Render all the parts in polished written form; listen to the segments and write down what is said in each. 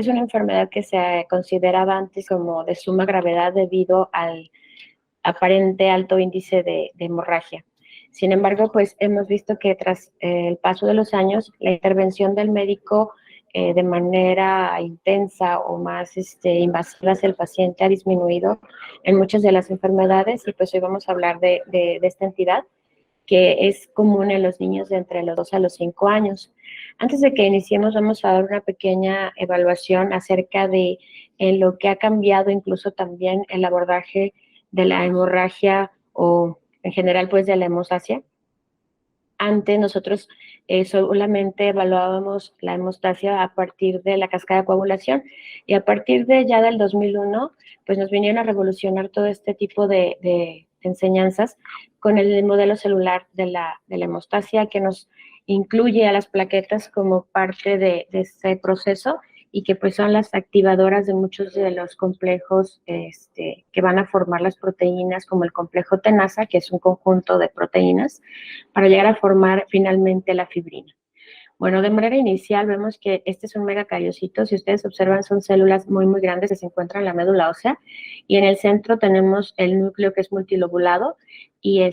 es una enfermedad que se consideraba antes como de suma gravedad debido al aparente alto índice de hemorragia. Sin embargo, pues hemos visto que tras el paso de los años, la intervención del médico de manera intensa o más invasiva hacia el paciente ha disminuido en muchas de las enfermedades, y pues hoy vamos a hablar de esta entidad que es común en los niños de entre los 2 a los 5 años. Antes de que iniciemos, vamos a dar una pequeña evaluación acerca de lo que ha cambiado incluso también el abordaje de la hemorragia o en general pues de la hemostasia. Antes nosotros solamente evaluábamos la hemostasia a partir de la cascada de coagulación, y a partir de ya del 2001 pues nos vinieron a revolucionar todo este tipo de enseñanzas con el modelo celular de la hemostasia, que nos incluye a las plaquetas como parte de este proceso, y que pues son las activadoras de muchos de los complejos que van a formar las proteínas, como el complejo tenaza, que es un conjunto de proteínas, para llegar a formar finalmente la fibrina. Bueno, de manera inicial vemos que este es un megacariocito. Si ustedes observan, son células muy, muy grandes que se encuentran en la médula ósea, y en el centro tenemos el núcleo, que es multilobulado, y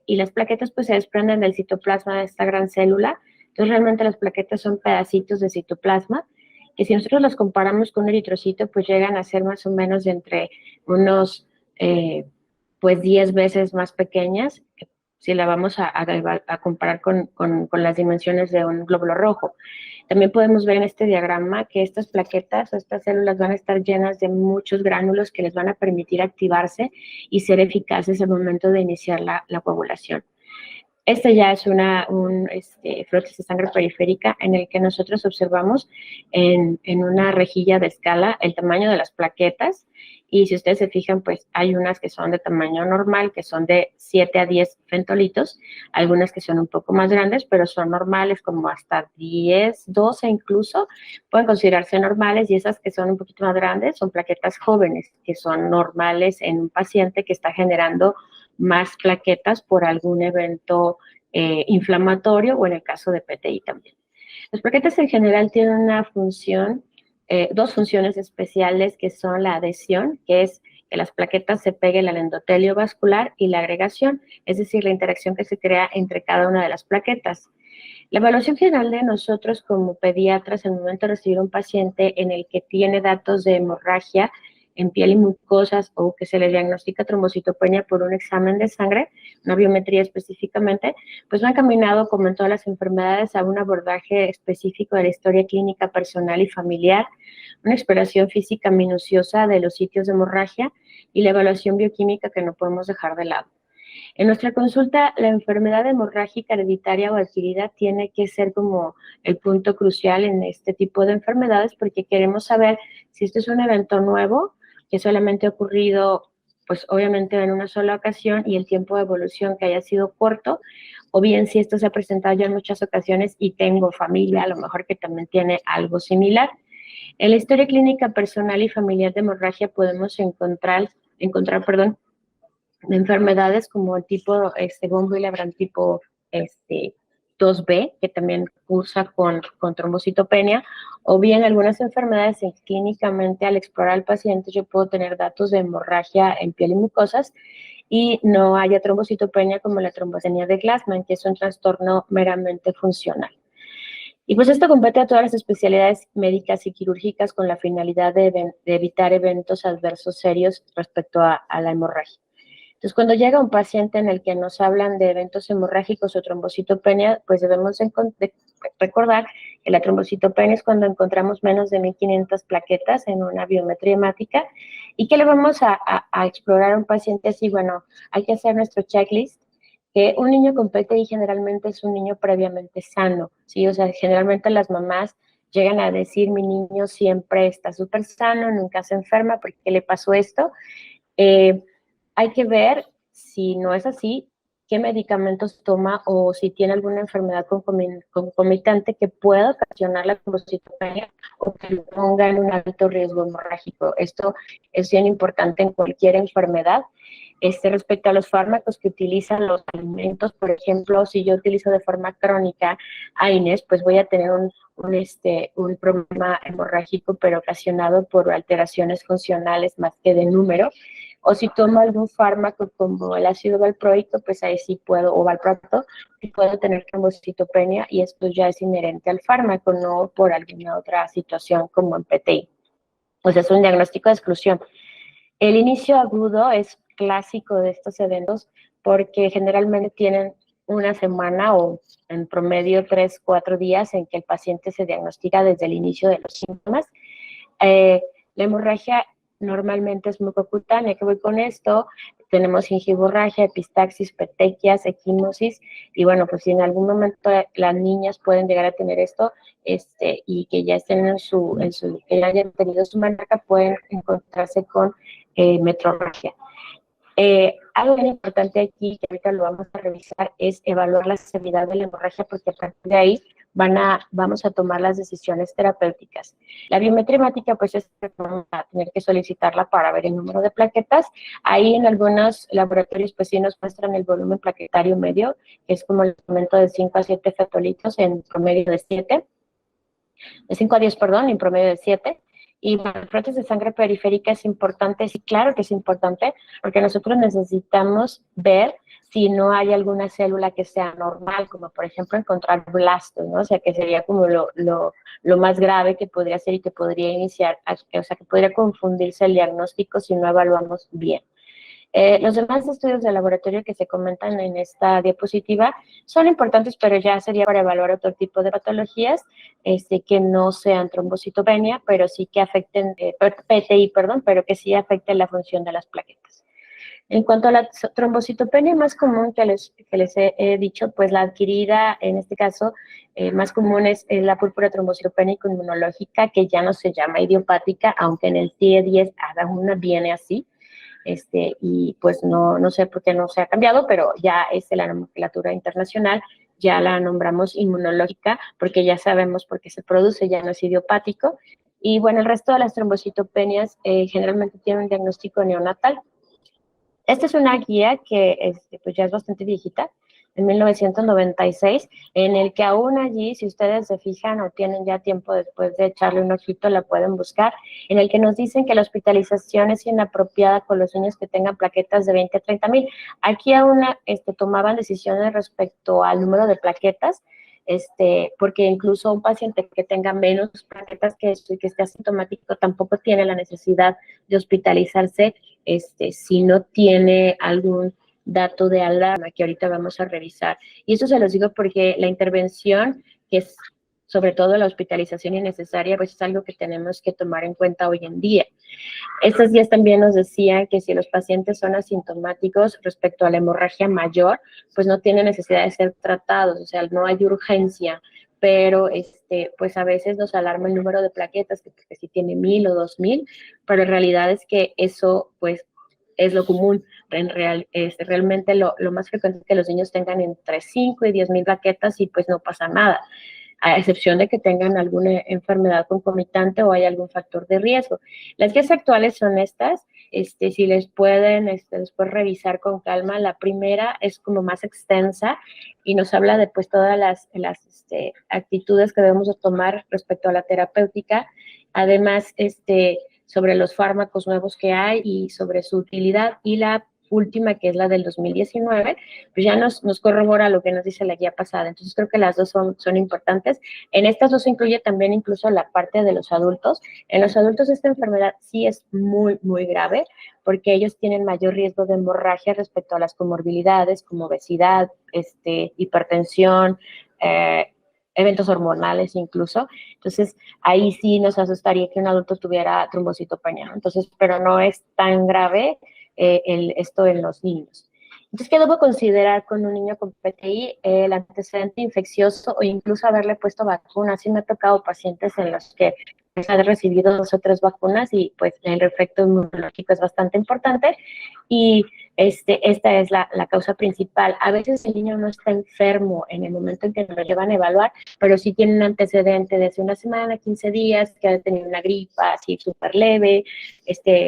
las plaquetas pues se desprenden del citoplasma de esta gran célula. Entonces realmente las plaquetas son pedacitos de citoplasma, que si nosotros los comparamos con un eritrocito, pues llegan a ser más o menos de entre unos pues 10 veces más pequeñas, si la vamos a comparar con las dimensiones de un glóbulo rojo. También podemos ver en este diagrama que estas plaquetas o estas células van a estar llenas de muchos gránulos que les van a permitir activarse y ser eficaces al momento de iniciar la coagulación. Este ya es un frotis de sangre periférica, en el que nosotros observamos en una rejilla de escala el tamaño de las plaquetas, y si ustedes se fijan, pues hay unas que son de tamaño normal, que son de 7 a 10 fentolitos, algunas que son un poco más grandes, pero son normales, como hasta 10, 12 incluso, pueden considerarse normales, y esas que son un poquito más grandes son plaquetas jóvenes, que son normales en un paciente que está generando más plaquetas por algún evento inflamatorio, o en el caso de PTI también. Las plaquetas en general tienen una función, dos funciones especiales, que son la adhesión, que es que las plaquetas se peguen al endotelio vascular, y la agregación, es decir, la interacción que se crea entre cada una de las plaquetas. La evaluación general de nosotros como pediatras en el momento de recibir un paciente en el que tiene datos de hemorragia en piel y mucosas, o que se le diagnostica trombocitopenia por un examen de sangre, una biometría específicamente, pues va encaminado, como en todas las enfermedades, a un abordaje específico de la historia clínica personal y familiar, una exploración física minuciosa de los sitios de hemorragia, y la evaluación bioquímica, que no podemos dejar de lado. En nuestra consulta, la enfermedad hemorrágica hereditaria o adquirida tiene que ser como el punto crucial en este tipo de enfermedades, porque queremos saber si esto es un evento nuevo, que solamente ha ocurrido, pues obviamente en una sola ocasión, y el tiempo de evolución que haya sido corto, o bien si esto se ha presentado ya en muchas ocasiones y tengo familia a lo mejor que también tiene algo similar. En la historia clínica personal y familiar de hemorragia podemos encontrar de enfermedades como el tipo von Willebrand tipo 2B, que también cursa con trombocitopenia, o bien algunas enfermedades en que clínicamente, al explorar al paciente, yo puedo tener datos de hemorragia en piel y mucosas, y no haya trombocitopenia, como la trombocitopenia de Glassman, que es un trastorno meramente funcional. Y pues esto compete a todas las especialidades médicas y quirúrgicas, con la finalidad de evitar eventos adversos serios respecto a la hemorragia. Entonces, cuando llega un paciente en el que nos hablan de eventos hemorrágicos o trombocitopenia, pues debemos recordar que la trombocitopenia es cuando encontramos menos de 1.500 plaquetas en una biometría hemática, y que le vamos a explorar a un paciente así. Bueno, hay que hacer nuestro checklist, que un niño con PTI generalmente es un niño previamente sano, ¿sí? O sea, generalmente las mamás llegan a decir: mi niño siempre está súper sano, nunca se enferma, ¿por qué le pasó esto? Hay que ver, si no es así, qué medicamentos toma, o si tiene alguna enfermedad concomitante que pueda ocasionar la trombocitopenia, o que lo ponga en un alto riesgo hemorrágico. Esto es bien importante en cualquier enfermedad. Respecto a los fármacos que utilizan los alimentos, por ejemplo, si yo utilizo de forma crónica AINES, pues voy a tener un problema hemorrágico, pero ocasionado por alteraciones funcionales más que de número. O si tomo algún fármaco como el ácido valproico, pues ahí sí puedo, o valproato, sí puedo tener trombocitopenia, y esto ya es inherente al fármaco, no por alguna otra situación como en PTI. O sea, es un diagnóstico de exclusión. El inicio agudo es clásico de estos eventos porque generalmente tienen una semana o en promedio 3, 4 días en que el paciente se diagnostica desde el inicio de los síntomas. La hemorragia normalmente es mucocutánea. ¿Qué voy con esto? Tenemos gingivorragia, epistaxis, petequias, equimosis, y bueno, pues si en algún momento las niñas pueden llegar a tener esto, y que ya estén que ya hayan tenido su marca, pueden encontrarse con metrorragia. Algo bien importante aquí, que ahorita lo vamos a revisar, es evaluar la severidad de la hemorragia, porque a partir de ahí vamos a tomar las decisiones terapéuticas. La biometría hemática, pues es que vamos a tener que solicitarla para ver el número de plaquetas. Ahí en algunos laboratorios, pues sí nos muestran el volumen plaquetario medio, que es como el aumento de 5 a 7 fetolitos en promedio de 7, de 5 a 10, perdón, en promedio de 7. Y bueno, el prótesis de sangre periférica es importante, sí, claro que es importante, porque nosotros necesitamos ver si no hay alguna célula que sea normal, como por ejemplo encontrar blastos, ¿no? O sea, que sería como lo más grave que podría ser y que podría iniciar, o sea, que podría confundirse el diagnóstico si no evaluamos bien. Los demás estudios de laboratorio que se comentan en esta diapositiva son importantes, pero ya sería para evaluar otro tipo de patologías que no sean trombocitopenia, pero sí que afecten, PTI, perdón, pero que sí afecten la función de las plaquetas. En cuanto a la trombocitopenia más común que les he dicho, pues la adquirida, en este caso, más común es la púrpura trombocitopénico inmunológica, que ya no se llama idiopática, aunque en el CIE-10 una viene así. Y pues no sé por qué no se ha cambiado, pero ya es de la nomenclatura internacional, ya la nombramos inmunológica porque ya sabemos por qué se produce, ya no es idiopático. Y bueno, el resto de las trombocitopenias generalmente tienen un diagnóstico neonatal. Esta es una guía que pues ya es bastante viejita, en 1996, en el que aún allí, si ustedes se fijan o tienen ya tiempo después de echarle un ojito, la pueden buscar, en el que nos dicen que la hospitalización es inapropiada con los niños que tengan plaquetas de 20 a 30 mil. Aquí aún tomaban decisiones respecto al número de plaquetas, porque incluso un paciente que tenga menos plaquetas que esto y que esté asintomático tampoco tiene la necesidad de hospitalizarse si no tiene algún dato de alarma que ahorita vamos a revisar. Y eso se los digo porque la intervención, que es sobre todo la hospitalización innecesaria, pues es algo que tenemos que tomar en cuenta hoy en día. Estas días también nos decían que si los pacientes son asintomáticos respecto a la hemorragia mayor, pues no tienen necesidad de ser tratados, o sea, no hay urgencia, pero pues a veces nos alarma el número de plaquetas, que si tiene 1000 o 2000, pero en realidad es que eso pues es lo común. Realmente lo más frecuente es que los niños tengan entre 5 y 10 mil plaquetas y pues no pasa nada, a excepción de que tengan alguna enfermedad concomitante o hay algún factor de riesgo. Las guías actuales son estas, si les pueden después revisar con calma. La primera es como más extensa y nos habla de pues todas las actitudes que debemos de tomar respecto a la terapéutica, además sobre los fármacos nuevos que hay y sobre su utilidad. Y la última, que es la del 2019, pues ya nos corrobora lo que nos dice la guía pasada. Entonces creo que las dos son importantes. En estas dos se incluye también incluso la parte de los adultos. En los adultos esta enfermedad sí es muy, muy grave, porque ellos tienen mayor riesgo de hemorragia respecto a las comorbilidades como obesidad, hipertensión, eventos hormonales incluso. Entonces, ahí sí nos asustaría que un adulto tuviera trombocitopenia, ¿no? Entonces, pero no es tan grave esto en los niños. Entonces, ¿qué debo considerar con un niño con PTI? El antecedente infeccioso o incluso haberle puesto vacunas. Sí me ha tocado pacientes en los que han recibido 2 o 3 vacunas y pues el efecto inmunológico es bastante importante y esta es la causa principal. A veces el niño no está enfermo en el momento en que lo llevan a evaluar, pero sí tiene un antecedente de hace una semana, 15 días, que ha tenido una gripa así súper leve,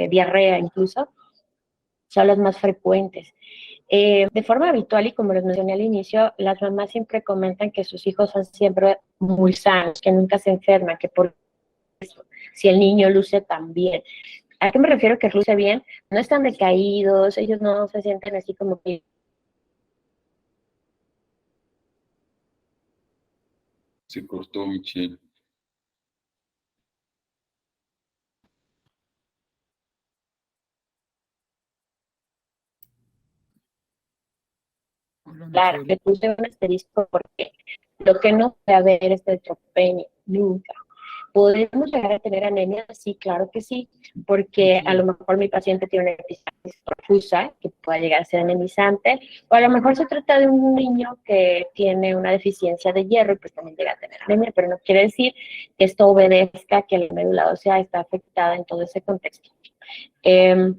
diarrea incluso. son las más frecuentes. De forma habitual, y como les mencioné al inicio, las mamás siempre comentan que sus hijos son siempre muy sanos, que nunca se enferman, que por eso, si el niño luce tan bien. ¿A qué me refiero que luce bien? No están decaídos, ellos no se sienten así como que... Se cortó, Michelle. Hola, Claro, Michelle. le puse un asterisco porque lo que no puede haber es neutropenia, nunca. ¿Podemos llegar a tener anemia? Sí, claro que sí, porque a lo mejor mi paciente tiene una epistaxis profusa que pueda llegar a ser anemizante, o a lo mejor se trata de un niño que tiene una deficiencia de hierro y pues también llega a tener anemia, pero no quiere decir que esto obedezca que la médula ósea está afectada en todo ese contexto. Eh,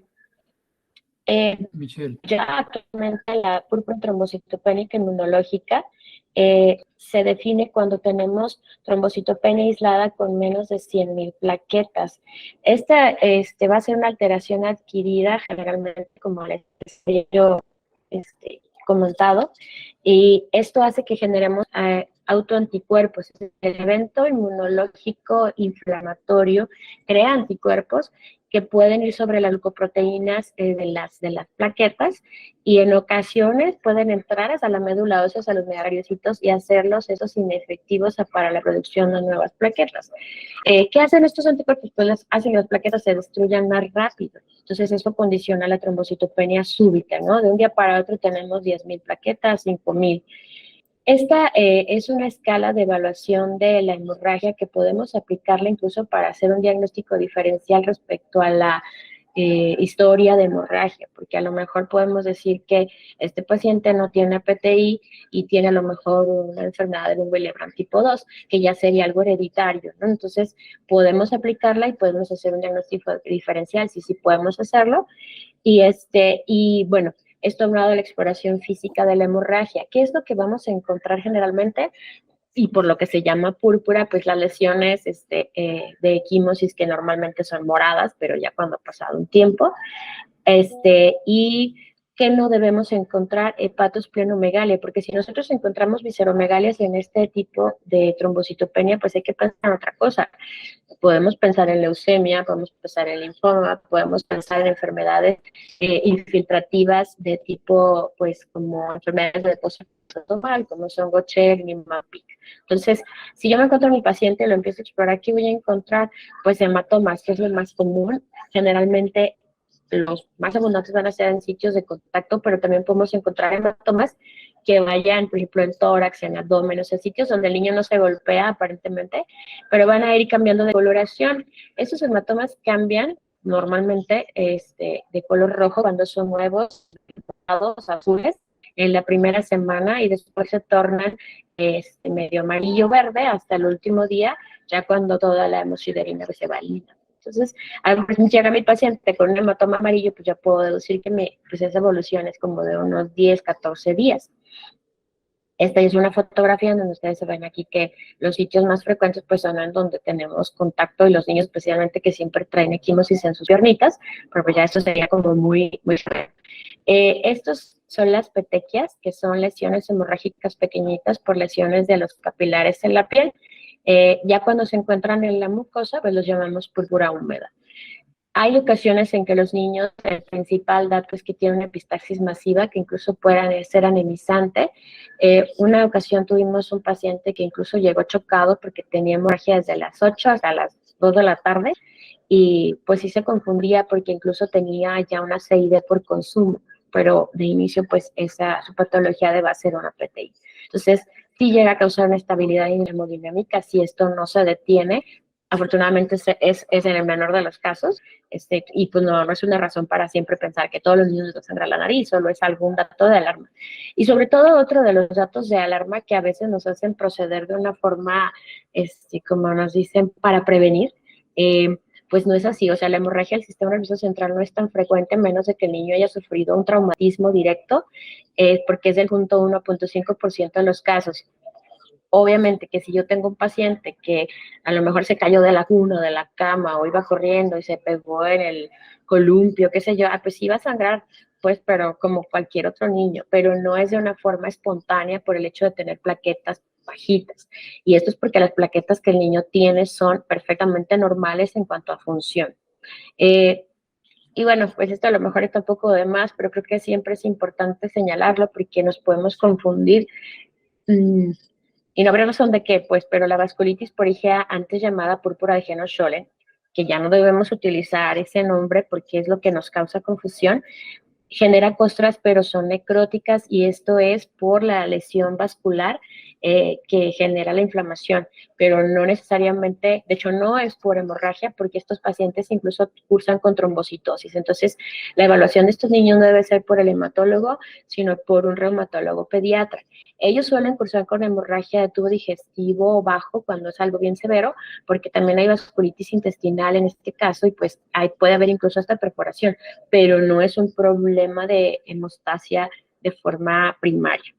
Michelle. Ya actualmente la púrpura trombocitopénica inmunológica se define cuando tenemos trombocitopenia aislada con menos de 100.000 plaquetas. Esta va a ser una alteración adquirida generalmente, como les he comentado, y esto hace que generemos autoanticuerpos. El evento inmunológico inflamatorio crea anticuerpos que pueden ir sobre las glucoproteínas de las plaquetas y en ocasiones pueden entrar hasta la médula ósea, a los megariocitos y hacerlos esos inefectivos para la producción de nuevas plaquetas. ¿Qué hacen estos anticuerpos? Pues hacen que las plaquetas se destruyan más rápido. Entonces eso condiciona la trombocitopenia súbita, ¿no? De un día para otro tenemos 10.000 plaquetas, 5.000. Esta es una escala de evaluación de la hemorragia que podemos aplicarla incluso para hacer un diagnóstico diferencial respecto a la historia de hemorragia, porque a lo mejor podemos decir que este paciente no tiene PTI y tiene a lo mejor una enfermedad de Willebrand tipo 2, que ya sería algo hereditario, ¿no? Entonces podemos aplicarla y podemos hacer un diagnóstico diferencial, sí podemos hacerlo, y bueno, esto hablado de la exploración física de la hemorragia. ¿Qué es lo que vamos a encontrar generalmente? Y por lo que se llama púrpura, pues las lesiones de equimosis que normalmente son moradas, pero ya cuando ha pasado un tiempo, y que no debemos encontrar hepatosplenomegalia, porque si nosotros encontramos visceromegalias en este tipo de trombocitopenia, pues hay que pensar en otra cosa. Podemos pensar en leucemia, podemos pensar en linfoma, podemos pensar en enfermedades infiltrativas de tipo, pues, como enfermedades de depósito autosomal, como son Gaucher y MAPIC. Entonces, si yo me encuentro a mi paciente y lo empiezo a explorar, ¿qué voy a encontrar? Pues hematomas, que es lo más común. Generalmente los más abundantes van a ser en sitios de contacto, pero también podemos encontrar hematomas que vayan, por ejemplo, en tórax, en abdomen, o sea, sitios donde el niño no se golpea aparentemente, pero van a ir cambiando de coloración. Esos hematomas cambian normalmente de color rojo cuando son nuevos, azules, en la primera semana y después se tornan medio amarillo-verde hasta el último día, ya cuando toda la hemosiderina se va alineando. Entonces, al llega mi paciente con un hematoma amarillo, pues ya puedo deducir que pues esa evolución es como de unos 10, 14 días. Esta es una fotografía en donde ustedes se ven aquí que los sitios más frecuentes pues son en donde tenemos contacto y los niños especialmente que siempre traen equimosis en sus piernitas, pero pues ya esto sería como muy, muy raro. Estos son las petequias, que son lesiones hemorrágicas pequeñitas por lesiones de los capilares en la piel. Ya cuando se encuentran en la mucosa, pues los llamamos púrpura húmeda. Hay ocasiones en que los niños, el principal dato es que tienen una epistaxis masiva que incluso pueda ser anemizante. Una ocasión tuvimos un paciente que incluso llegó chocado porque tenía hemorragia desde las 8 hasta las 2 de la tarde y pues sí se confundía porque incluso tenía ya una CID por consumo, pero de inicio pues su patología de base era una PTI. Entonces sí llega a causar una estabilidad hemodinámica si esto no se detiene. Afortunadamente es en el menor de los casos, y pues no es una razón para siempre pensar que todos los niños les sangra la nariz, solo es algún dato de alarma. Y sobre todo otro de los datos de alarma que a veces nos hacen proceder de una forma, como nos dicen, para prevenir, pues no es así. O sea, la hemorragia del sistema nervioso central no es tan frecuente, menos de que el niño haya sufrido un traumatismo directo, porque es del 0.1-0.5% de los casos. Obviamente que si yo tengo un paciente que a lo mejor se cayó de la cuna, de la cama, o iba corriendo y se pegó en el columpio, qué sé yo, pues sí va a sangrar, pues, pero como cualquier otro niño, pero no es de una forma espontánea por el hecho de tener plaquetas bajitas. Y esto es porque las plaquetas que el niño tiene son perfectamente normales en cuanto a función. Eh, y bueno, pues esto a lo mejor está un poco de más, pero creo que siempre es importante señalarlo porque nos podemos confundir. mmm, y no habría razón de qué, pues, pero la vasculitis por IgA, antes llamada púrpura de Heno-Schollen, que ya no debemos utilizar ese nombre porque es lo que nos causa confusión, genera costras, pero son necróticas y esto es por la lesión vascular que genera la inflamación, pero no necesariamente, de hecho no es por hemorragia, porque estos pacientes incluso cursan con trombocitosis. Entonces, la evaluación de estos niños no debe ser por el hematólogo, sino por un reumatólogo pediatra. Ellos suelen cursar con hemorragia de tubo digestivo bajo cuando es algo bien severo, porque también hay vasculitis intestinal en este caso y pues puede haber incluso hasta perforación, pero no es un problema de hemostasia de forma primaria.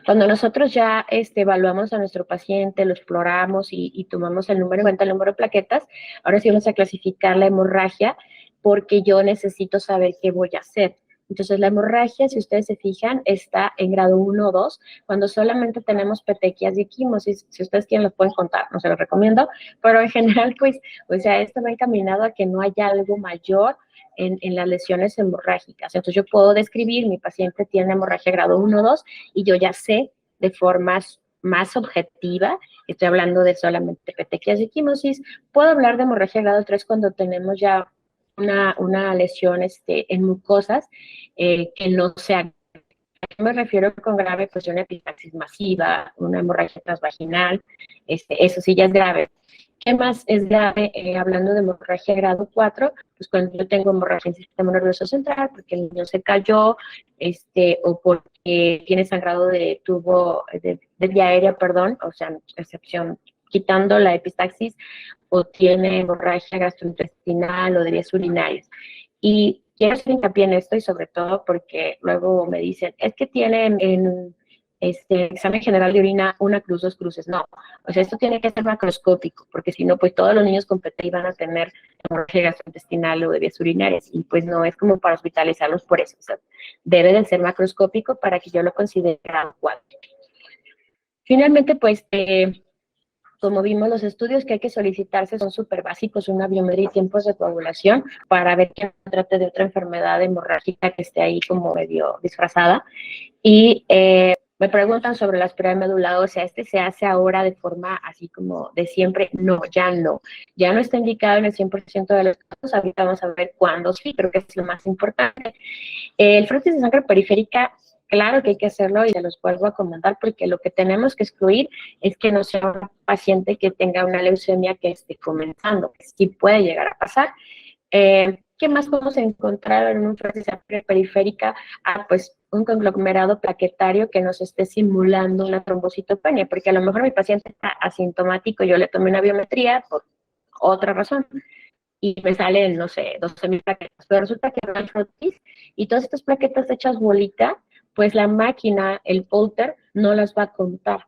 Cuando nosotros ya evaluamos a nuestro paciente, lo exploramos y tomamos el número en cuenta, el número de plaquetas, ahora sí vamos a clasificar la hemorragia porque yo necesito saber qué voy a hacer. Entonces, la hemorragia, si ustedes se fijan, está en grado 1 o 2, cuando solamente tenemos petequias y equimosis. Si ustedes quieren, los pueden contar, no se los recomiendo, pero en general, pues, o sea, esto va encaminado a que no haya algo mayor en las lesiones hemorrágicas. Entonces, yo puedo describir, mi paciente tiene hemorragia grado 1 o 2, y yo ya sé de forma más objetiva, estoy hablando de solamente petequias y equimosis, puedo hablar de hemorragia grado 3 cuando tenemos ya una lesión en mucosas que no sea. ¿A qué me refiero con grave? Pues una epistaxis masiva, una hemorragia transvaginal, eso sí ya es grave. ¿Qué más es grave? Hablando de hemorragia grado 4, pues cuando yo tengo hemorragia en el sistema nervioso central, porque el niño se cayó, o porque tiene sangrado de tubo, de vía aérea, perdón, o sea, excepción, quitando la epistaxis, o tiene hemorragia gastrointestinal o de vías urinarias. Y quiero hacer hincapié en esto y sobre todo porque luego me dicen, es que tiene en examen general de orina una cruz, dos cruces. No, o sea, esto tiene que ser macroscópico, porque si no, pues todos los niños con PT van a tener hemorragia gastrointestinal o de vías urinarias, y pues no es como para hospitalizarlos por eso. O sea, debe de ser macroscópico para que yo lo considere adecuado. Finalmente, pues, como vimos, los estudios que hay que solicitarse son súper básicos, una biometría y tiempos de coagulación para ver que no trate de otra enfermedad hemorrágica que esté ahí como medio disfrazada. Y me preguntan sobre la espiral medular ósea, ¿se hace ahora de forma así como de siempre? No, ya no está indicado en el 100% de los casos, ahorita vamos a ver cuándo sí, creo que es lo más importante. El frotis de sangre periférica, claro que hay que hacerlo y se los vuelvo a comentar porque lo que tenemos que excluir es que no sea un paciente que tenga una leucemia que esté comenzando, que sí puede llegar a pasar. ¿Qué más podemos encontrar en un frotis de sangre periférica? Pues un conglomerado plaquetario que nos esté simulando una trombocitopenia, porque a lo mejor mi paciente está asintomático, yo le tomé una biometría por otra razón, y me salen, no sé, 12,000 plaquetas, pero resulta que no hay frotis, y todas estas plaquetas hechas bolita, pues la máquina, el Holter, no las va a contar.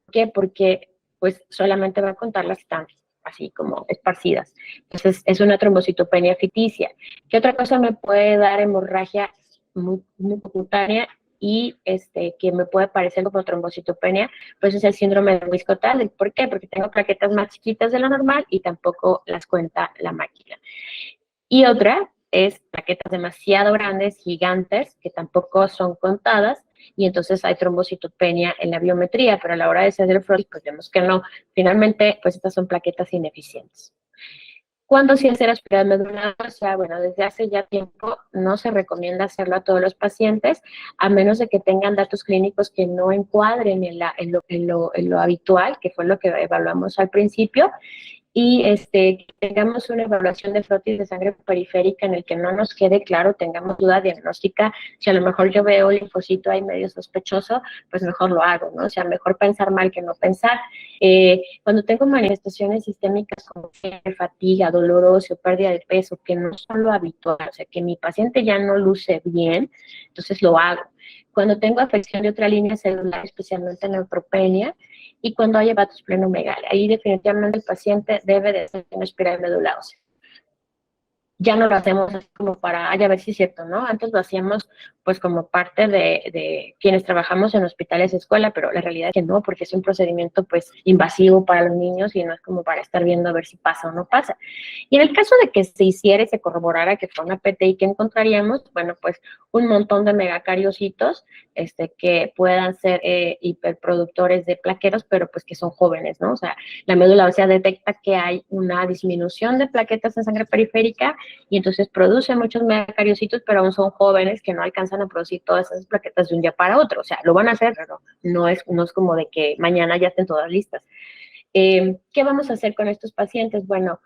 ¿Por qué? Porque pues solamente va a contar las que están así como esparcidas. Entonces, es una trombocitopenia ficticia. ¿Qué otra cosa me puede dar hemorragia mucocutánea y que me puede parecer como trombocitopenia? Pues es el síndrome de Wiskott-Adler. ¿Por qué? Porque tengo plaquetas más chiquitas de lo normal y tampoco las cuenta la máquina. Y otra es plaquetas demasiado grandes, gigantes, que tampoco son contadas, y entonces hay trombocitopenia en la biometría, pero a la hora de hacer el frotis, pues vemos que no. Finalmente, pues estas son plaquetas ineficientes. ¿Cuándo sí hacer espiral medular ósea? Bueno, desde hace ya tiempo no se recomienda hacerlo a todos los pacientes, a menos de que tengan datos clínicos que no encuadren en lo habitual, que fue lo que evaluamos al principio, y que tengamos una evaluación de frotis de sangre periférica en el que no nos quede claro, tengamos duda diagnóstica, si a lo mejor yo veo el linfocito ahí medio sospechoso, pues mejor lo hago, ¿no? O sea, mejor pensar mal que no pensar. Cuando tengo manifestaciones sistémicas como fatiga, dolor óseo, pérdida de peso, que no son lo habitual, o sea, que mi paciente ya no luce bien, entonces lo hago. Cuando tengo afección de otra línea celular, especialmente neutropenia, y cuando hay hepato esplenomegalia, ahí definitivamente el paciente debe de hacer una espiral médula ósea. Ya no lo hacemos así como para, a ver si es cierto, ¿no? Antes lo hacíamos pues como parte de quienes trabajamos en hospitales de escuela, pero la realidad es que no, porque es un procedimiento pues invasivo para los niños y no es como para estar viendo a ver si pasa o no pasa. Y en el caso de que se hiciera y se corroborara que fue una PTI, ¿qué encontraríamos? Bueno, pues un montón de megacariocitos que puedan ser hiperproductores de plaqueros, pero pues que son jóvenes, ¿no? O sea, la médula ósea detecta que hay una disminución de plaquetas en sangre periférica y entonces produce muchos megacariocitos, pero aún son jóvenes que no alcanzan a producir todas esas plaquetas de un día para otro. O sea, lo van a hacer, pero no es como de que mañana ya estén todas listas. ¿Qué vamos a hacer con estos pacientes? Bueno,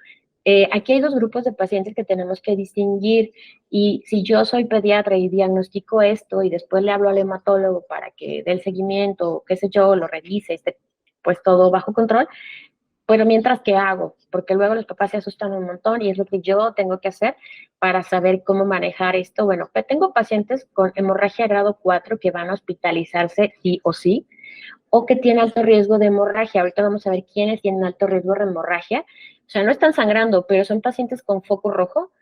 aquí hay dos grupos de pacientes que tenemos que distinguir y si yo soy pediatra y diagnostico esto y después le hablo al hematólogo para que dé el seguimiento, qué sé yo, lo revise, pues todo bajo control, pero mientras, ¿qué hago? Porque luego los papás se asustan un montón y es lo que yo tengo que hacer para saber cómo manejar esto. Bueno, tengo pacientes con hemorragia grado 4 que van a hospitalizarse sí o sí, o que tienen alto riesgo de hemorragia. Ahorita vamos a ver quiénes tienen alto riesgo de hemorragia. O sea, no están sangrando, pero son pacientes con foco rojo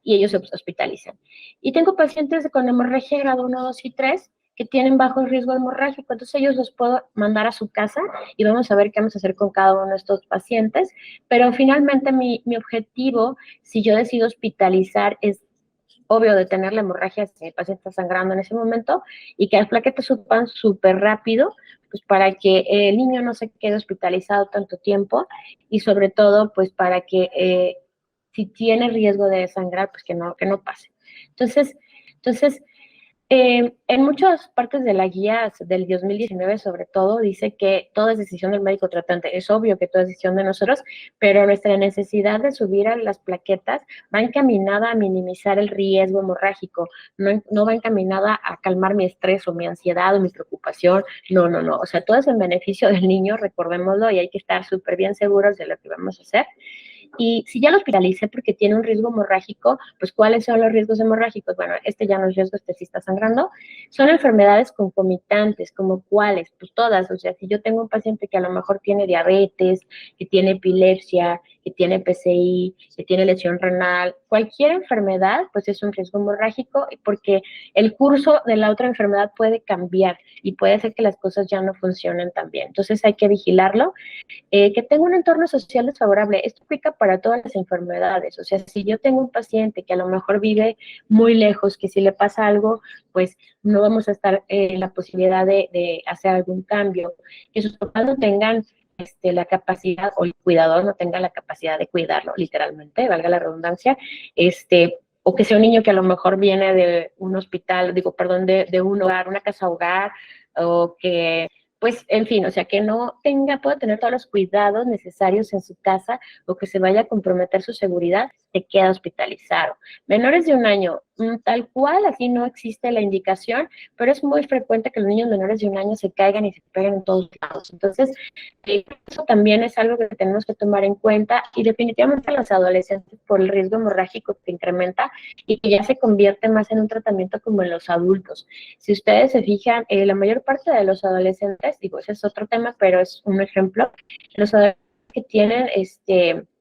y ellos se hospitalizan. Y tengo pacientes con hemorragia grado 1, 2 y 3 que tienen bajo riesgo hemorrágico, entonces ellos los puedo mandar a su casa y vamos a ver qué vamos a hacer con cada uno de estos pacientes, pero finalmente mi objetivo, si yo decido hospitalizar, es obvio detener la hemorragia si el paciente está sangrando en ese momento y que las plaquetas suban súper rápido, pues para que el niño no se quede hospitalizado tanto tiempo y sobre todo pues para que si tiene riesgo de sangrar, pues que no pase. Entonces, en muchas partes de la guía del 2019, sobre todo, dice que todo es decisión del médico tratante. Es obvio que todo es decisión de nosotros, pero nuestra necesidad de subir a las plaquetas va encaminada a minimizar el riesgo hemorrágico, no va encaminada a calmar mi estrés o mi ansiedad o mi preocupación. No, no, no. O sea, todo es en beneficio del niño, recordémoslo, y hay que estar súper bien seguros de lo que vamos a hacer. Y si ya lo hospitalicé porque tiene un riesgo hemorrágico, pues ¿cuáles son los riesgos hemorrágicos? Bueno, ya no es riesgo, sí está sangrando. Son enfermedades concomitantes, como cuáles, pues todas. O sea, si yo tengo un paciente que a lo mejor tiene diabetes, que tiene epilepsia, que tiene PCI, que tiene lesión renal, cualquier enfermedad, pues es un riesgo hemorrágico porque el curso de la otra enfermedad puede cambiar y puede ser que las cosas ya no funcionen tan bien. Entonces hay que vigilarlo. Que tenga un entorno social desfavorable. Esto aplica para todas las enfermedades. O sea, si yo tengo un paciente que a lo mejor vive muy lejos, que si le pasa algo, pues no vamos a estar en la posibilidad de hacer algún cambio. Que sus papás no tengan la capacidad, o el cuidador no tenga la capacidad de cuidarlo, literalmente, valga la redundancia, o que sea un niño que a lo mejor viene de un hospital, de un hogar, una casa hogar, o que pues, en fin, o sea, que no pueda tener todos los cuidados necesarios en su casa o que se vaya a comprometer su seguridad, se queda hospitalizado. Menores de un año, tal cual, así no existe la indicación, pero es muy frecuente que los niños menores de un año se caigan y se peguen en todos lados. Entonces, eso también es algo que tenemos que tomar en cuenta y definitivamente los adolescentes por el riesgo hemorrágico que incrementa y que ya se convierte más en un tratamiento como en los adultos. Si ustedes se fijan, la mayor parte de los adolescentes, ese es otro tema, pero es un ejemplo, los adolescentes que tienen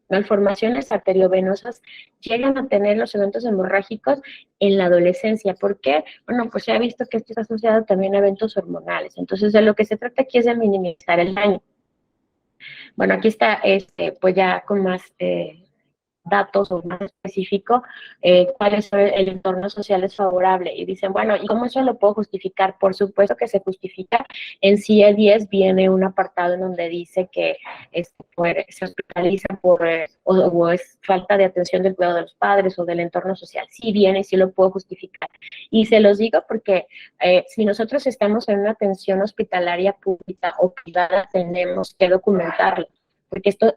malformaciones arteriovenosas llegan a tener los eventos hemorrágicos en la adolescencia. ¿Por qué? Bueno, pues se ha visto que esto está asociado también a eventos hormonales. Entonces, de lo que se trata aquí es de minimizar el daño. Bueno, aquí está, pues ya con más datos o más específico, cuál es el entorno social desfavorable. Y dicen, bueno, ¿y cómo eso lo puedo justificar? Por supuesto que se justifica. En CIE 10 viene un apartado en donde dice que se hospitaliza o es falta de atención del cuidado de los padres o del entorno social. Sí viene, sí lo puedo justificar. Y se los digo porque si nosotros estamos en una atención hospitalaria pública o privada, tenemos que documentarlo. porque esto,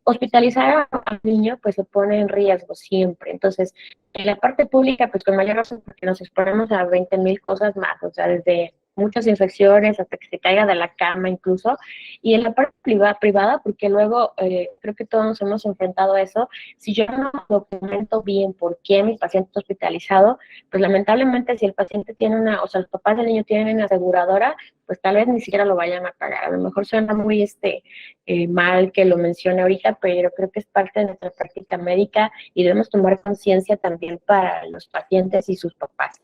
hospitalizar a un niño pues se pone en riesgo siempre. Entonces, en la parte pública, pues con mayor razón, porque nos exponemos a 20,000 cosas más, o sea, desde muchas infecciones hasta que se caiga de la cama incluso, y en la parte privada porque luego creo que todos nos hemos enfrentado a eso. Si yo no documento bien por qué mi paciente está hospitalizado, pues lamentablemente si el paciente tiene o sea, los papás del niño tienen una aseguradora, pues tal vez ni siquiera lo vayan a pagar. A lo mejor suena muy mal que lo mencione ahorita, pero creo que es parte de nuestra práctica médica y debemos tomar conciencia también para los pacientes y sus papás.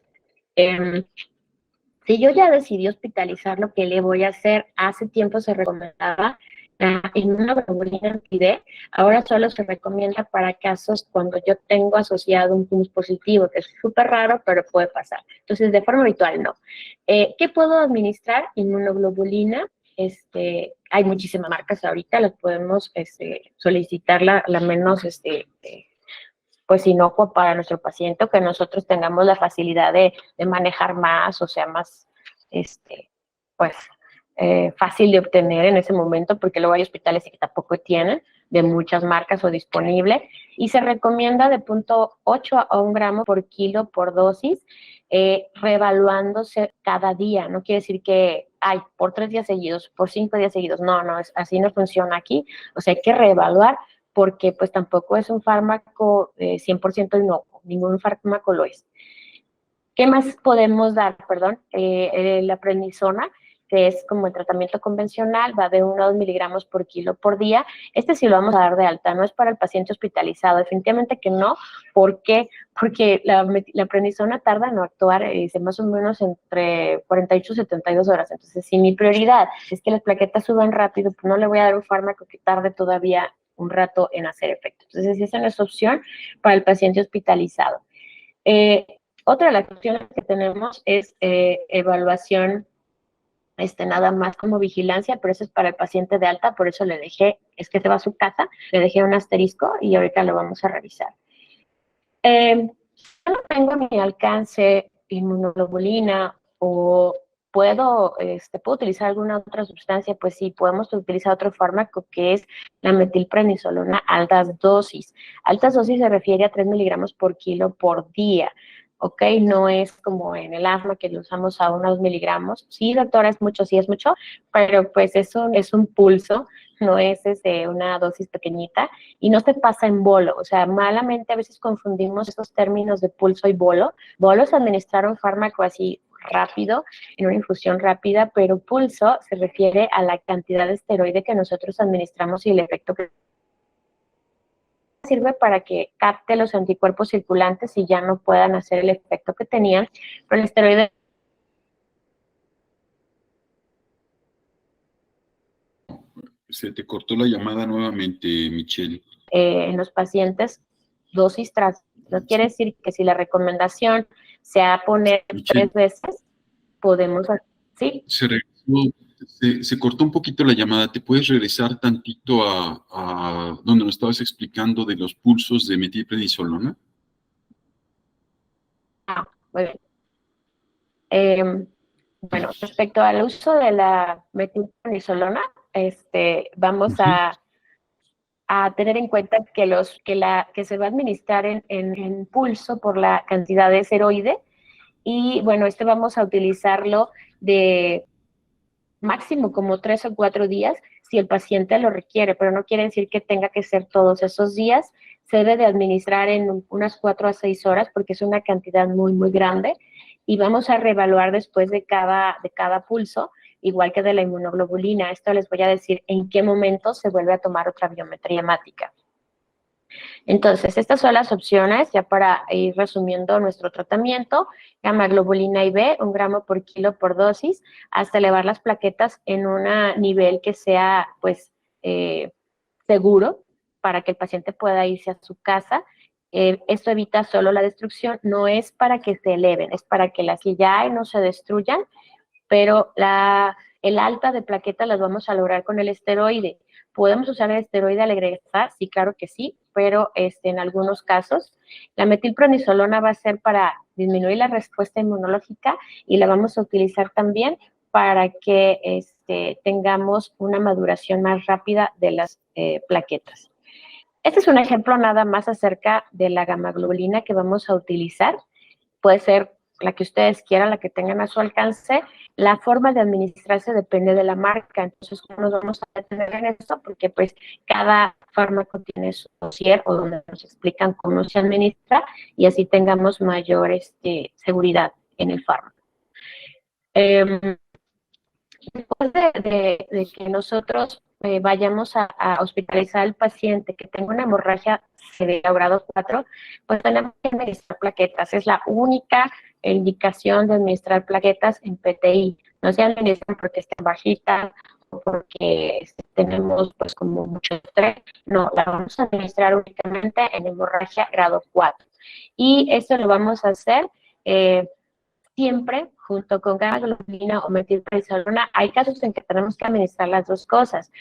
Si yo ya decidí hospitalizar, lo que le voy a hacer, hace tiempo se recomendaba la inmunoglobulina anti-D, ahora solo se recomienda para casos cuando yo tengo asociado un virus positivo, que es súper raro, pero puede pasar. Entonces, de forma habitual, no. ¿Qué puedo administrar? Inmunoglobulina. Hay muchísimas marcas ahorita, las podemos solicitar la menos pues inocuo para nuestro paciente, o que nosotros tengamos la facilidad de manejar más, o sea, más, pues, fácil de obtener en ese momento, porque luego hay hospitales que tampoco tienen de muchas marcas o disponible, y se recomienda de 0,8 a 1 gramo por kilo por dosis, reevaluándose cada día. No quiere decir que, por 3 días seguidos, por 5 días seguidos, no, así no funciona aquí, o sea, hay que reevaluar, porque pues tampoco es un fármaco 100% inocuo, ningún fármaco lo es. ¿Qué más podemos dar? Perdón, la prednisona, que es como el tratamiento convencional, va de 1 a 2 miligramos por kilo por día. Sí lo vamos a dar de alta, no es para el paciente hospitalizado, definitivamente que no. ¿Por qué? Porque la prednisona tarda en actuar más o menos entre 48 y 72 horas. Entonces, si mi prioridad es que las plaquetas suban rápido, pues no le voy a dar un fármaco que tarde todavía un rato en hacer efecto. Entonces, esa no es opción para el paciente hospitalizado. Otra de las opciones que tenemos es evaluación, nada más como vigilancia, pero eso es para el paciente de alta, por eso le dejé, es que se va a su casa, le dejé un asterisco y ahorita lo vamos a revisar. Yo no tengo a mi alcance inmunoglobulina o puedo utilizar alguna otra sustancia, pues sí, podemos utilizar otro fármaco que es la metilprednisolona altas dosis. Altas dosis se refiere a 3 miligramos por kilo por día, ¿ok? No es como en el asma que lo usamos a 1 o 2 miligramos. Sí, doctora, es mucho, sí es mucho, pero pues eso es un pulso, no es una dosis pequeñita y no se pasa en bolo. O sea, malamente a veces confundimos estos términos de pulso y bolo. Bolo es administrar un fármaco así rápido, en una infusión rápida, pero pulso se refiere a la cantidad de esteroide que nosotros administramos y el efecto que sirve para que capte los anticuerpos circulantes y ya no puedan hacer el efecto que tenían, pero el esteroide Se te cortó la llamada nuevamente, Michelle. en los pacientes dosis tras. No quiere decir que si la recomendación sea poner Michelle, 3 veces, podemos, ¿sí? Se cortó un poquito la llamada. ¿Te puedes regresar tantito a donde nos estabas explicando de los pulsos de metilprednisolona? Muy bien. Bueno, respecto al uso de la metilprednisolona, vamos a tener en cuenta que se va a administrar en pulso por la cantidad de esteroide y bueno, vamos a utilizarlo de máximo como 3 o 4 días si el paciente lo requiere, pero no quiere decir que tenga que ser todos esos días. Se debe de administrar en unas 4 a 6 horas porque es una cantidad muy, muy grande y vamos a reevaluar después de cada pulso, igual que de la inmunoglobulina. Esto les voy a decir en qué momento se vuelve a tomar otra biometría hemática. Entonces, estas son las opciones, ya para ir resumiendo nuestro tratamiento: gamma globulina IV, 1 gramo por kilo por dosis, hasta elevar las plaquetas en un nivel que sea, pues, seguro para que el paciente pueda irse a su casa. Esto evita solo la destrucción, no es para que se eleven, es para que las que ya hay no se destruyan, pero el alta de plaquetas las vamos a lograr con el esteroide. ¿Podemos usar el esteroide al egresar? Sí, claro que sí, pero en algunos casos. La metilprednisolona va a ser para disminuir la respuesta inmunológica y la vamos a utilizar también para que tengamos una maduración más rápida de las plaquetas. Este es un ejemplo nada más acerca de la gamaglobulina que vamos a utilizar. Puede ser la que ustedes quieran, la que tengan a su alcance. La forma de administrarse depende de la marca, entonces no nos vamos a detener en esto porque pues cada fármaco tiene su dossier o donde nos explican cómo se administra y así tengamos mayor seguridad en el fármaco. Después de que nosotros vayamos a hospitalizar al paciente que tenga una hemorragia severa grado 4, pues tenemos que administrar plaquetas. Es la única indicación de administrar plaquetas en PTI. No se administran porque estén bajitas o porque tenemos pues como mucho estrés. No, la vamos a administrar únicamente en hemorragia grado 4. Y esto lo vamos a hacer siempre junto con gamaglobulina o metilprednisolona. Hay casos en que tenemos que administrar las dos cosas.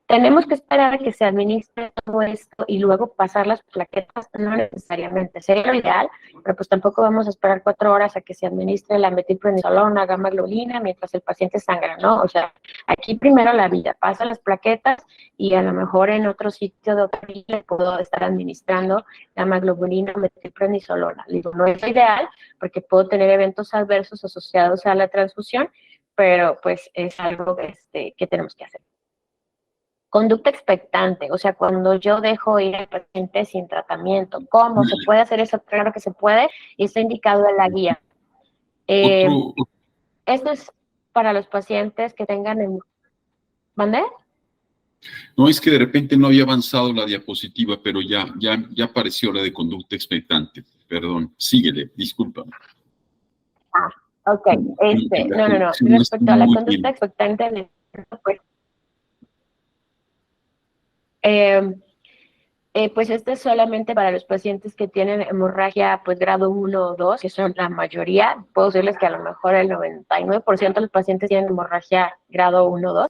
Tenemos que esperar a que se administre todo esto y luego pasar las plaquetas, no necesariamente. Sería lo ideal, pero pues tampoco vamos a esperar 4 horas a que se administre la metilprednisolona, gamaglobulina, mientras el paciente sangra, ¿no? O sea, aquí primero la vida, pasa las plaquetas y a lo mejor en otro sitio de otra vía le puedo estar administrando gamaglobulina, metilprednisolona. Digo, no es ideal porque puedo tener eventos adversos asociados a la transfusión, pero pues es algo que tenemos que hacer. Conducta expectante, o sea, cuando yo dejo ir al paciente sin tratamiento, ¿cómo se puede hacer eso? Claro que se puede y está indicado en la guía. Esto es para los pacientes que tengan... ¿Mandé? No, es que de repente no había avanzado la diapositiva, pero ya apareció la de conducta expectante. Perdón, síguele, disculpa. Ok, no. Respecto a la conducta expectante, pues... pues este es solamente para los pacientes que tienen hemorragia pues grado 1 o 2, que son la mayoría. Puedo decirles que a lo mejor el 99% de los pacientes tienen hemorragia grado 1 o 2.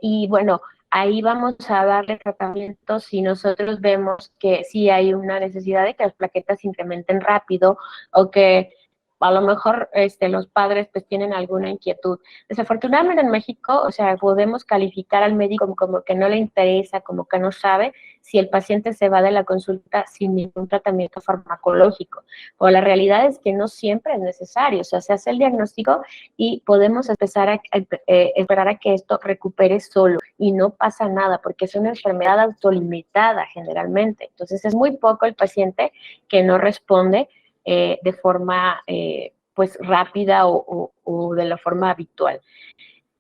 Y bueno, ahí vamos a darle tratamiento si nosotros vemos que sí hay una necesidad de que las plaquetas se incrementen rápido o que a lo mejor los padres pues tienen alguna inquietud. Desafortunadamente en México, o sea, podemos calificar al médico como que no le interesa, como que no sabe si el paciente se va de la consulta sin ningún tratamiento farmacológico. O la realidad es que no siempre es necesario, o sea, se hace el diagnóstico y podemos empezar a esperar a que esto recupere solo y no pasa nada porque es una enfermedad autolimitada generalmente. Entonces es muy poco el paciente que no responde de forma pues rápida o de la forma habitual.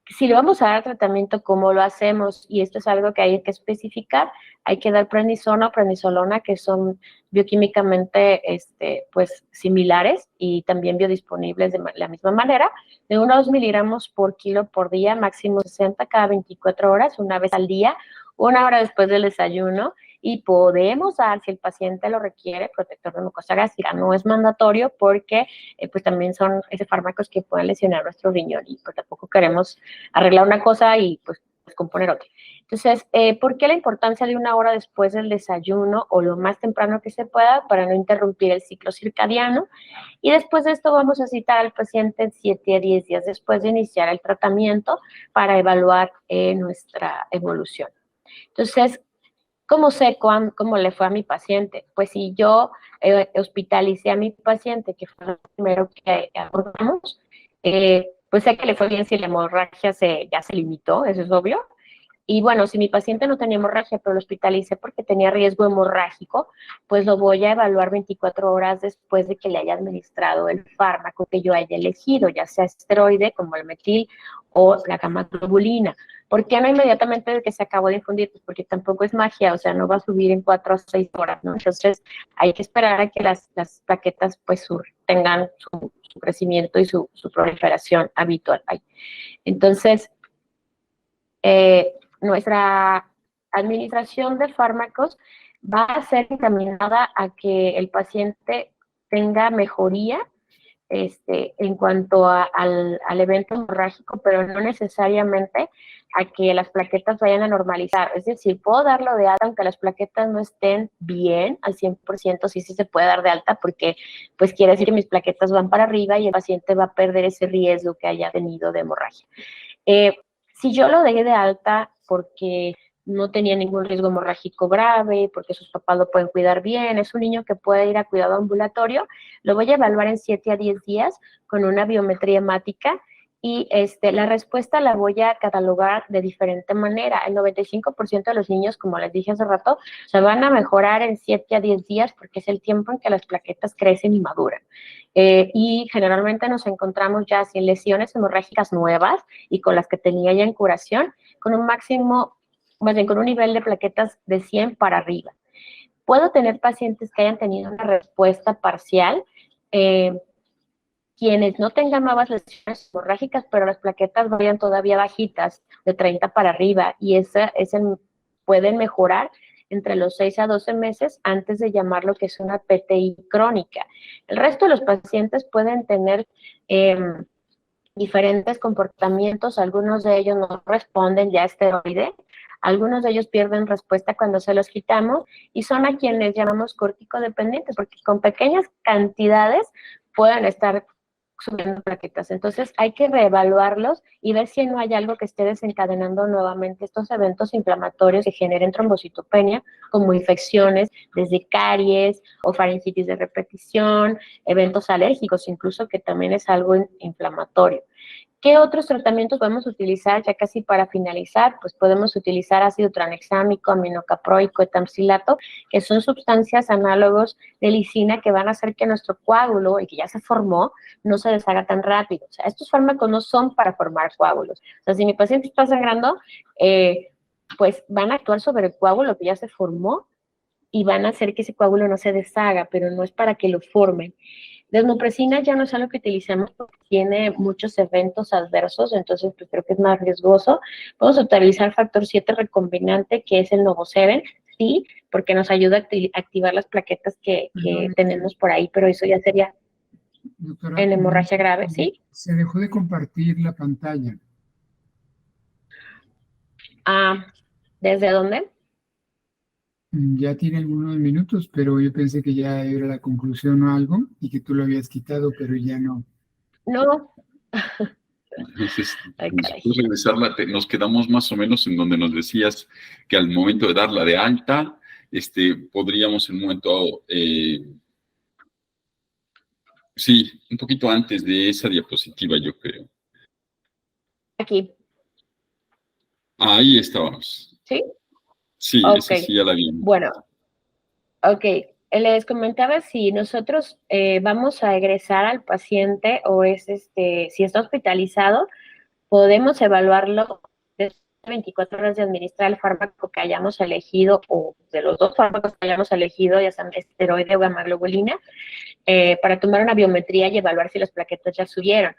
Si le vamos a dar tratamiento, ¿cómo lo hacemos? Y esto es algo que hay que especificar. Hay que dar prednisona o prednisolona, que son bioquímicamente pues, similares y también biodisponibles de la misma manera, de 1 a 2 miligramos por kilo por día, máximo 60 cada 24 horas, una vez al día, 1 hora después del desayuno. Y podemos dar, si el paciente lo requiere, protector de mucosa gástrica. No es mandatorio porque pues también son fármacos que pueden lesionar nuestro riñón y pues tampoco queremos arreglar una cosa y pues descomponer otra. Entonces, ¿por qué la importancia de 1 hora después del desayuno o lo más temprano que se pueda para no interrumpir el ciclo circadiano? Y después de esto vamos a citar al paciente 7 a 10 días después de iniciar el tratamiento para evaluar nuestra evolución. Entonces, ¿cómo sé cómo le fue a mi paciente? Pues si yo hospitalicé a mi paciente, que fue lo primero que abordamos, pues sé que le fue bien si la hemorragia ya se limitó, eso es obvio. Y bueno, si mi paciente no tenía hemorragia, pero lo hospitalicé porque tenía riesgo hemorrágico, pues lo voy a evaluar 24 horas después de que le haya administrado el fármaco que yo haya elegido, ya sea esteroide como el metil o la gamaglobulina. ¿Por qué no inmediatamente de que se acabó de infundir? Pues porque tampoco es magia, o sea, no va a subir en 4 o 6 horas, ¿no? Entonces, hay que esperar a que las plaquetas pues tengan su crecimiento y su proliferación habitual. Entonces, nuestra administración de fármacos va a ser encaminada a que el paciente tenga mejoría en cuanto al evento hemorrágico, pero no necesariamente a que las plaquetas vayan a normalizar. Es decir, puedo darlo de alta aunque las plaquetas no estén bien al 100%, sí se puede dar de alta porque pues quiere decir que mis plaquetas van para arriba y el paciente va a perder ese riesgo que haya tenido de hemorragia. Si yo lo dejé de alta porque no tenía ningún riesgo hemorrágico grave, porque sus papás lo pueden cuidar bien, es un niño que puede ir a cuidado ambulatorio, lo voy a evaluar en 7 a 10 días con una biometría hemática y la respuesta la voy a catalogar de diferente manera. El 95% de los niños, como les dije hace rato, se van a mejorar en 7 a 10 días porque es el tiempo en que las plaquetas crecen y maduran. Y generalmente nos encontramos ya sin lesiones hemorrágicas nuevas y con las que tenía ya en curación, con un máximo, más bien con un nivel de plaquetas de 100 para arriba. Puedo tener pacientes que hayan tenido una respuesta parcial, quienes no tengan nuevas lesiones hemorrágicas, pero las plaquetas vayan todavía bajitas, de 30 para arriba, y pueden mejorar entre los 6 a 12 meses antes de llamar lo que es una PTI crónica. El resto de los pacientes pueden tener diferentes comportamientos, algunos de ellos no responden ya a esteroide, algunos de ellos pierden respuesta cuando se los quitamos y son a quienes llamamos corticodependientes, porque con pequeñas cantidades pueden estar subiendo plaquetas. Entonces hay que reevaluarlos y ver si no hay algo que esté desencadenando nuevamente estos eventos inflamatorios que generen trombocitopenia, como infecciones desde caries o faringitis de repetición, eventos alérgicos incluso, que también es algo inflamatorio. ¿Qué otros tratamientos podemos utilizar ya casi para finalizar? Pues podemos utilizar ácido tranexámico, aminocaproico, etamcilato, que son sustancias análogos de lisina que van a hacer que nuestro coágulo, el que ya se formó, no se deshaga tan rápido. O sea, estos fármacos no son para formar coágulos. O sea, si mi paciente está sangrando, pues van a actuar sobre el coágulo que ya se formó y van a hacer que ese coágulo no se deshaga, pero no es para que lo formen. Desmopresina ya no es algo que utilicemos porque tiene muchos eventos adversos, entonces pues creo que es más riesgoso. Vamos a utilizar factor 7 recombinante, que es el Novoseven, sí, porque nos ayuda a activar las plaquetas que tenemos por ahí, pero eso ya sería doctora, en hemorragia grave, ¿sí? Se dejó de compartir la pantalla. ¿Desde dónde? Ya tiene algunos minutos, pero yo pensé que ya era la conclusión o algo y que tú lo habías quitado, pero ya no. No. Entonces, después de regresarla, nos quedamos más o menos en donde nos decías que al momento de darla de alta, podríamos en un momento, sí, un poquito antes de esa diapositiva, yo creo. Aquí. Ahí estábamos. ¿Sí? Sí, okay. Esa sí ya la vimos. Bueno, ok. Les comentaba si nosotros vamos a egresar al paciente o si está hospitalizado, podemos evaluarlo después de 24 horas de administrar el fármaco que hayamos elegido o de los dos fármacos que hayamos elegido, ya sean esteroide o gamma-globulina, para tomar una biometría y evaluar si las plaquetas ya subieron.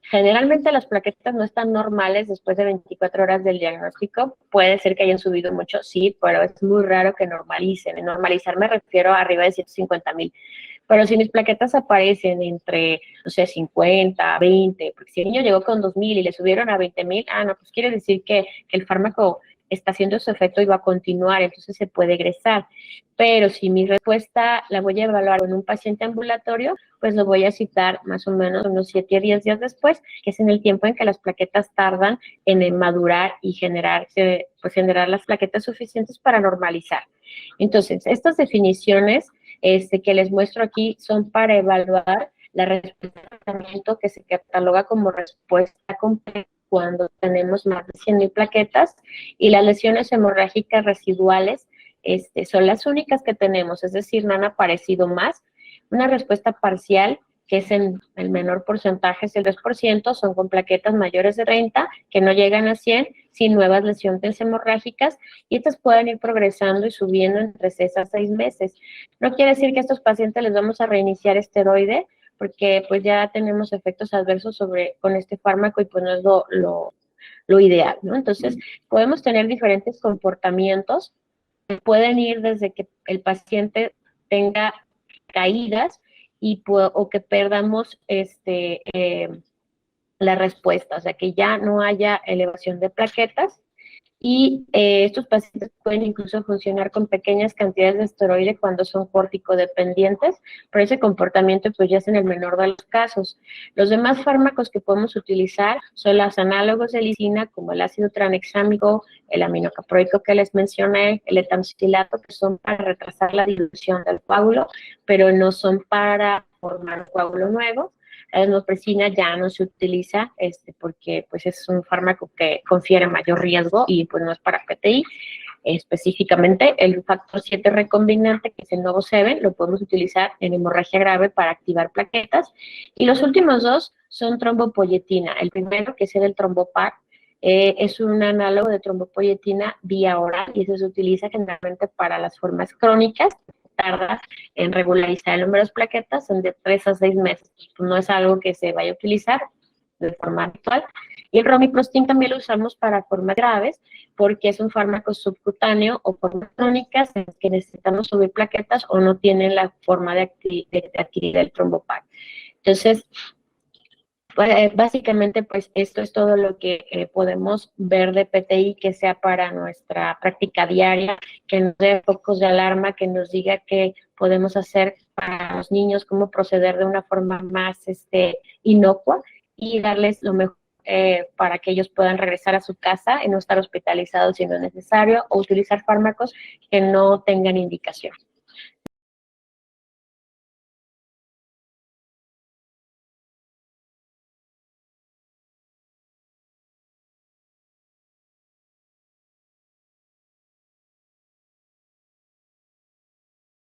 Generalmente las plaquetas no están normales después de 24 horas del diagnóstico. Puede ser que hayan subido mucho, sí, pero es muy raro que normalicen. En normalizar me refiero a arriba de 150,000. Pero si mis plaquetas aparecen entre, no sé, 50, 20, porque si el niño llegó con 2,000 y le subieron a 20,000, no, pues quiere decir que el fármaco está haciendo su efecto y va a continuar, entonces se puede egresar. Pero si mi respuesta la voy a evaluar con un paciente ambulatorio, pues lo voy a citar más o menos unos 7 a 10 días después, que es en el tiempo en que las plaquetas tardan en madurar y generar las plaquetas suficientes para normalizar. Entonces, estas definiciones que les muestro aquí son para evaluar la respuesta al tratamiento, que se cataloga como respuesta completa cuando tenemos más de 100,000 plaquetas, y las lesiones hemorrágicas residuales son las únicas que tenemos, es decir, no han aparecido más. Una respuesta parcial, que es en el menor porcentaje, es el 2%, son con plaquetas mayores de 30, que no llegan a 100, sin nuevas lesiones hemorrágicas, y estas pueden ir progresando y subiendo entre 6 a 6 meses. No quiere decir que a estos pacientes les vamos a reiniciar esteroide, porque pues ya tenemos efectos adversos con este fármaco y pues no es lo ideal, ¿no? Entonces, podemos tener diferentes comportamientos, pueden ir desde que el paciente tenga caídas o que perdamos la respuesta, o sea, que ya no haya elevación de plaquetas y estos pacientes pueden incluso funcionar con pequeñas cantidades de esteroide cuando son córticodependientes, pero ese comportamiento pues ya es en el menor de los casos. Los demás fármacos que podemos utilizar son los análogos de lisina, como el ácido tranexámico, el aminocaproico que les mencioné, el etamicilato, que son para retrasar la dilución del coágulo, pero no son para formar un coágulo nuevo. La desmopresina ya no se utiliza porque pues es un fármaco que confiere mayor riesgo y pues no es para PTI. Específicamente el factor 7 recombinante, que es el Novoseven, lo podemos utilizar en hemorragia grave para activar plaquetas. Y los últimos dos son trombopoyetina. El primero, que es el Trombopar, es un análogo de trombopoyetina vía oral y eso se utiliza generalmente para las formas crónicas. Tarda en regularizar el número de plaquetas, son de 3 a 6 meses. Pues no es algo que se vaya a utilizar de forma habitual. Y el romiprostin también lo usamos para formas graves, porque es un fármaco subcutáneo o formas crónicas en las que necesitamos subir plaquetas o no tienen la forma de adquirir el Trombopar. Entonces, básicamente, pues esto es todo lo que podemos ver de PTI que sea para nuestra práctica diaria, que nos dé focos de alarma, que nos diga qué podemos hacer para los niños, cómo proceder de una forma más inocua y darles lo mejor para que ellos puedan regresar a su casa y no estar hospitalizados si no es necesario o utilizar fármacos que no tengan indicación.